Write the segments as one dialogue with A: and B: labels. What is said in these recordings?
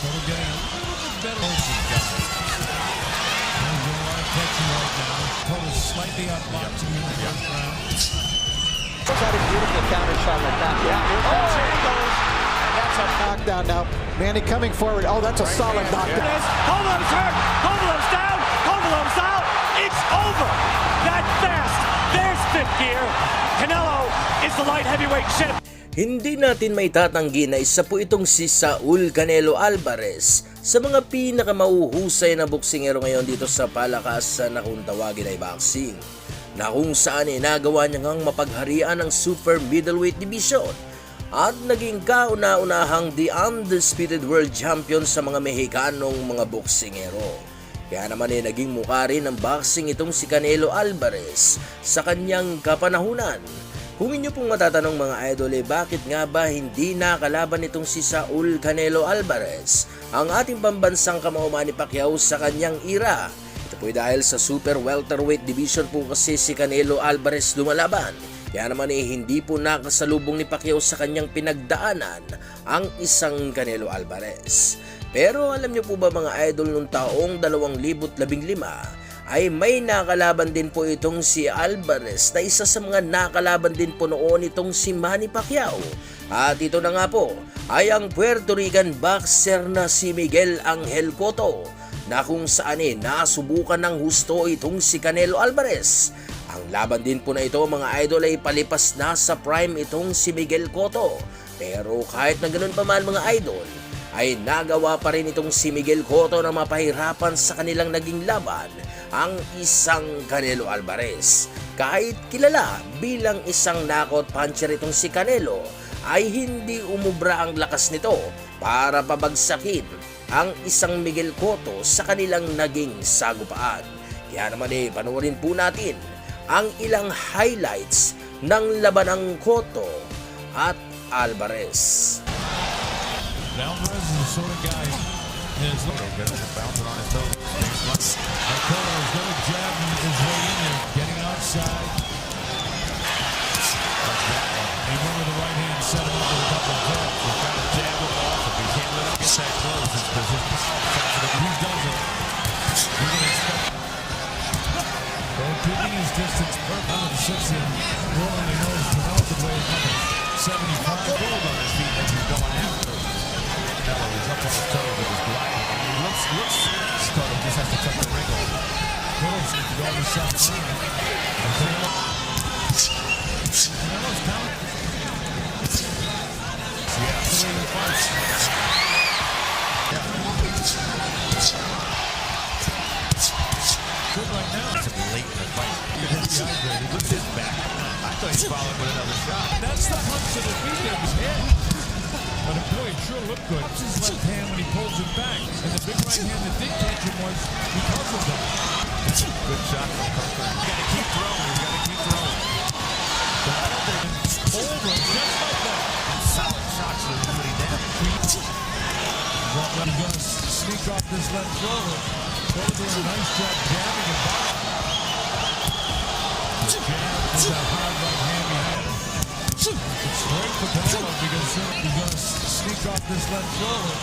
A: Cotto getting a little bit better. There's a lot of catching right now. Cotto's slightly outboxing in the first round.
B: Got a beautiful counter shot like that. Yeah. Oh, there he goes. And that's a knockdown now. Manny coming forward. Oh, that's a solid knockdown.
C: Kovalev's hurt. Kovalev's down. Kovalev's out. It's over. That fast. There's fifth gear. Canelo is the light heavyweight champ.
D: Hindi natin may tatanggi na isa po itong si Saul Canelo Alvarez sa mga pinakamauhusay na boksingero ngayon dito sa palakasan na kung tawagin ay boxing, na kung saan nagawa niya ngang mapagharian ng super middleweight division at naging kauna-unahang the undisputed world champion sa mga Mexicanong mga boksingero. Kaya naman naging mukha rin ng boxing itong si Canelo Alvarez sa kanyang kapanahunan. Kung inyo pong matatanong mga idol, bakit nga ba hindi nakalaban itong si Saul Canelo Alvarez, ang ating pambansang kamao Manny Pacquiao sa kanyang era? Ito po dahil sa super welterweight division po kasi si Canelo Alvarez lumalaban. Kaya naman hindi po nakasalubong ni Pacquiao sa kanyang pinagdaanan ang isang Canelo Alvarez. Pero alam niyo po ba mga idol, noong taong 2015 ay may nakalaban din po itong si Alvarez na isa sa mga nakalaban din po noon itong si Manny Pacquiao. At ito na nga po ay ang Puerto Rican boxer na si Miguel Angel Cotto, na kung saan nasubukan ng husto itong si Canelo Alvarez. Ang laban din po na ito mga idol ay palipas na sa prime itong si Miguel Cotto. Pero kahit na ganun pa man mga idol, ay nagawa pa rin itong si Miguel Cotto na mapahirapan sa kanilang naging laban ang isang Canelo Alvarez. Kahit kilala bilang isang knockout puncher itong si Canelo, ay hindi umubra ang lakas nito para pabagsakin ang isang Miguel Cotto sa kanilang naging sagupaan. Kaya naman panoorin po natin ang ilang highlights ng labanang Cotto at Alvarez.
A: Alvarez is the sort of guy that's bouncing on his toes. Cotto is going to jab his way in there, getting outside. He went with the right hand, set him up with a couple of jabs. He's got to jab him off. If he can't let him get that close, it's because he does it. You can expect. Keeping his distance perfect and sits in. Rolling, he knows Canelo's way is coming. 75 gold on his feet as he's going after him. Canelo is up on his toes with his gliding. And he looks, Cotto just has to cut the ring off. Cotto's going to shot line. And Canelo's counting. Yeah, the way he fights. Good right now. It's late in the fight. He looks his back. I thought he followed with another shot. That's the punch to the feet of his head. But boy, it sure looked good. It's his left hand when he pulls it back. And the big right hand that did catch him was because of that. Good shot from Cotto. You gotta keep throwing. You gotta keep throwing. Over just like that. Solid shots to the body down. He's gonna sneak off this left shoulder. Cotto doing a nice job jabbing and boxing. The jab with that hard right hand behind him. It's great for Canelo because he's going to sneak off this left shoulder.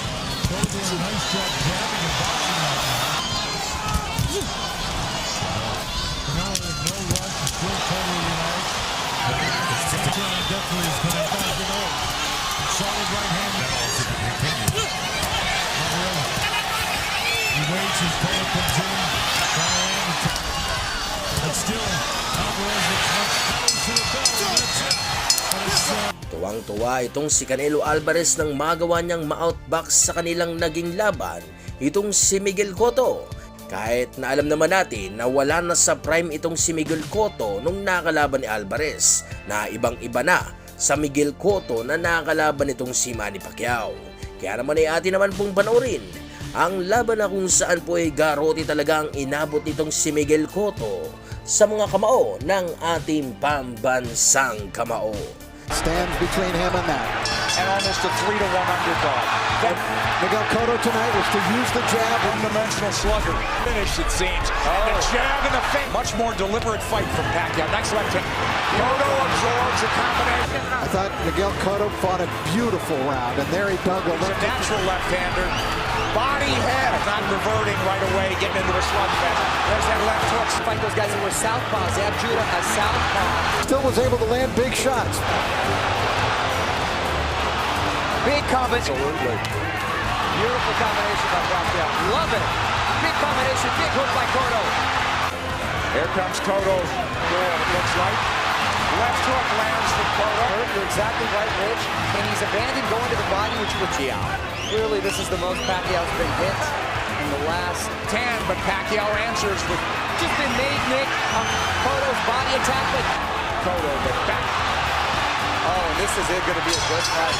A: Cotto doing a nice job jabbing and boxing right now. Canelo in no rush, is still totally relaxed. Definitely is going to knock it over. Solid right hand. He waits as Cotto comes in. But still, Alvarez looks much close to the bell. That's it.
D: Tuwang-tuwa itong si Canelo Alvarez nang magawa niyang ma-outbox sa kanilang naging laban itong si Miguel Cotto. Kahit na alam naman natin na wala na sa prime itong si Miguel Cotto nung nakalaban ni Alvarez, na ibang-iba na sa Miguel Cotto na nakalaban itong si Manny Pacquiao. Kaya naman atin naman pong panoorin ang laban na kung saan po garoti talaga ang inabot nitong si Miguel Cotto sa mga kamao ng ating pambansang kamao.
B: Stands between him and that.
E: And almost a 3-1 underdog.
B: Miguel Cotto tonight was to use the jab.
E: One-dimensional slugger. Finish, it seems. And the jab in the face. Much more deliberate fight from Pacquiao. Next left hand. Cotto absorbs a combination.
B: I thought Miguel Cotto fought a beautiful round, and there he dug a
E: He's a
B: left.
E: natural left-hander. Body head. Not reverting right away, getting into a slugfest. There's that left hook.
F: Fight those guys that were southpaws. They have Judah as southpaw.
B: Still was able to land big shots.
F: Big combination. Absolutely. Beautiful combination by Pacquiao. Love it. Big combination. Big hook by Cotto.
E: Here comes Cotto. It looks like. Left hook lands for Cotto.
F: You're exactly right, Rich. And he's abandoned going to the body, which was Pacquiao. Clearly, this is the most Pacquiao's been hit in the last
E: 10, but Pacquiao answers with
F: just been made, Nick, on Cotto's body attack, but
E: Cotto, but back.
F: oh, this is going to be a good fight.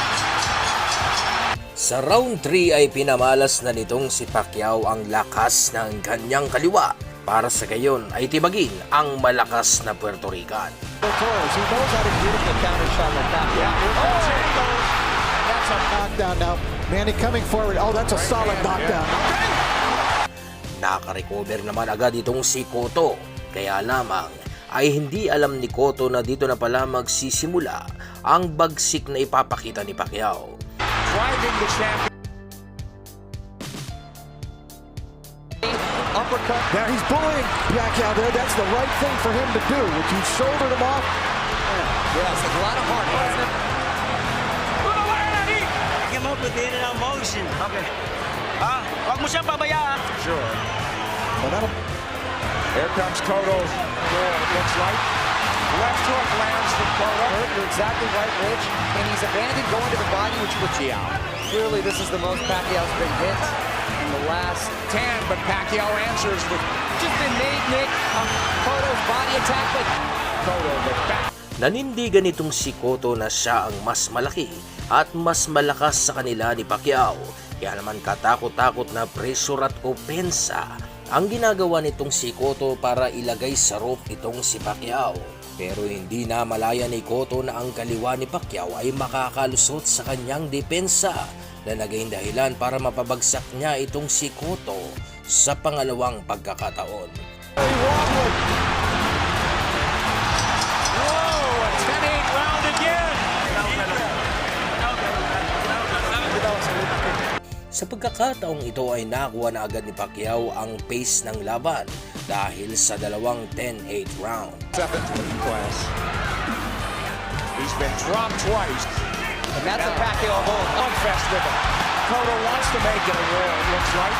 D: Sa round 3 ay pinamalas na nitong si Pacquiao ang lakas ng kanyang kaliwa para sa gayon ay tibagin ang malakas na Puerto Rican.
B: Torres, he knows how to beautiful counter shot like Pacquiao.
E: Oh, there he goes.
B: That's a knockdown now. Manny coming forward. Oh, that's a solid knockdown.
D: Nakarecover naman agad itong si Cotto. Kaya lamang ay hindi alam ni Cotto na dito na pala magsisimula ang bagsik na ipapakita ni Pacquiao.
E: Driving the champion.
F: Uppercut.
B: Now he's bullying Pacquiao there. That's the right thing for him to do. If you shouldered him off,
F: Yes, a lot of heart, wasn't it?
G: Come up with it in a motion. Okay. Wag mo siyang pabayaan.
E: Sure.
B: well, that'll
E: Here comes Cotto. It looks like. Left hook lands for Cotto.
F: You're exactly right, Rich. And he's abandoned going to the body, which was Pacquiao. Clearly, this is the most Pacquiao's been hit in the last
E: 10, but Pacquiao answers with
F: just been made, Nick, on Cotto's body attack, but
E: Cotto, but back.
D: Nanindigan itong si Cotto na siya ang mas malaki at mas malakas sa kanila ni Pacquiao. Kaya naman katakot-takot na pressure at opensa ang ginagawa nitong si Cotto para ilagay sa rope itong si Pacquiao. Pero hindi na malaya ni Cotto na ang kaliwa ni Pacquiao ay makakalusot sa kanyang depensa na naging dahilan para mapabagsak niya itong si Cotto sa pangalawang pagkakataon.
E: Oh, a 10-8 round again.
D: Sa pagkakataong ito ay nakuha na agad ni Pacquiao ang pace ng laban dahil sa dalawang 10-8 round.
E: Seventh class. He's been dropped twice.
F: and that's a Pacquiao hold.
E: Slugfest with him. Cotto wants to make it a war, it looks like.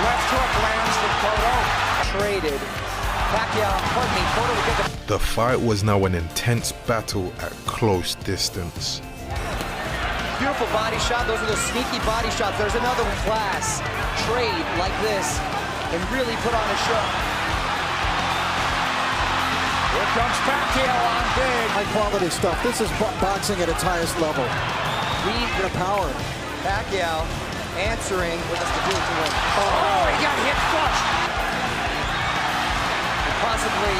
E: Left hook lands for Cotto.
F: Traded. Pacquiao, pardon me, Cotto would get the
H: The fight was now an intense battle at close distance.
F: beautiful body shot. Those are those sneaky body shots. There's another class. Trade like this and really put on a show.
E: Here comes Pacquiao on big.
B: high quality stuff. This is boxing at its highest level.
F: Read
B: The power.
F: Pacquiao answering what has to do to win.
E: Oh, he got hit flush.
F: And possibly,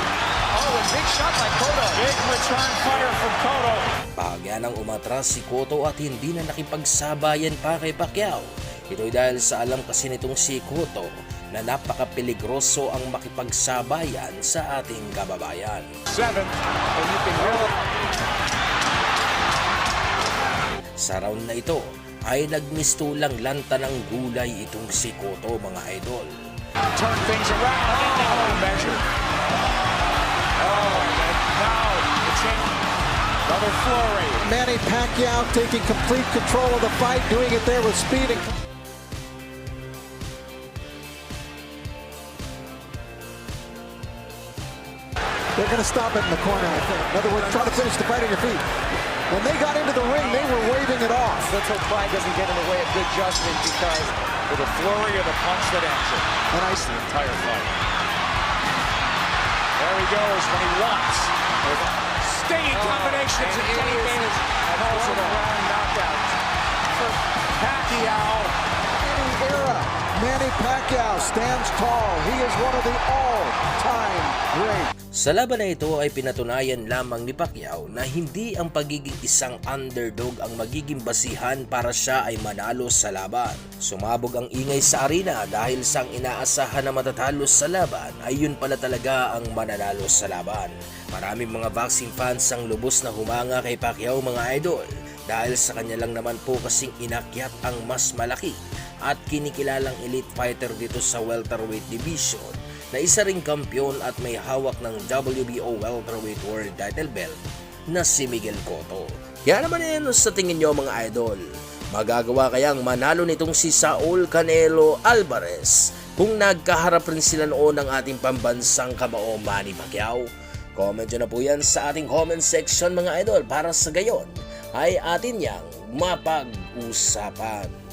F: a big shot by Cotto.
E: Big return fire from Cotto.
D: Bahagya nang umatras si Cotto at hindi na nakipagsabayan pa kay Pacquiao. Ito'y dahil sa alam kasi nitong si Cotto na napaka-peligroso ang makipagsabayan sa ating kababayan.
E: Seventh. And you can hear it.
D: Sa round na ito ay nagmistulang lanta ng gulay itong si Cotto, mga idol.
E: Turn things around. And now a measure. Oh, and now the change. Another flurry.
B: Manny Pacquiao taking complete control of the fight, doing it there with speed and they're going to stop it in the corner, I think. In other words, try to finish the fight on your feet. When they got into the ring, they were waving it off.
F: Let's hope pride doesn't get in the way of good judgment because
E: With a flurry of the punch that ends it.
B: And I
E: The entire fight. There he goes when he wants. Stinging combinations and elevators. And also the round knockout for Pacquiao.
B: era. Manny Pacquiao stands tall. He is one of the all-time greats.
D: Sa laban na ito ay pinatunayan lamang ni Pacquiao na hindi ang pagiging isang underdog ang magiging basihan para siya ay manalo sa laban. Sumabog ang ingay sa arena dahil sa inaasahan na matatalo sa laban ay yun pala talaga ang mananalo sa laban. Maraming mga boxing fans ang lubos na humanga kay Pacquiao mga idol dahil sa kanya lang naman po kasing inakyat ang mas malaki at kinikilalang elite fighter dito sa welterweight division na isa ring kampiyon at may hawak ng WBO welterweight world title belt na si Miguel Cotto. Yan naman yan sa tingin nyo mga idol. Magagawa kayang manalo nitong si Saul Canelo Alvarez kung nagkaharap rin sila noon ng ating pambansang kamao Manny Pacquiao? Comment nyo na po yan sa ating comment section mga idol para sa gayon ay atin yang mapag-usapan.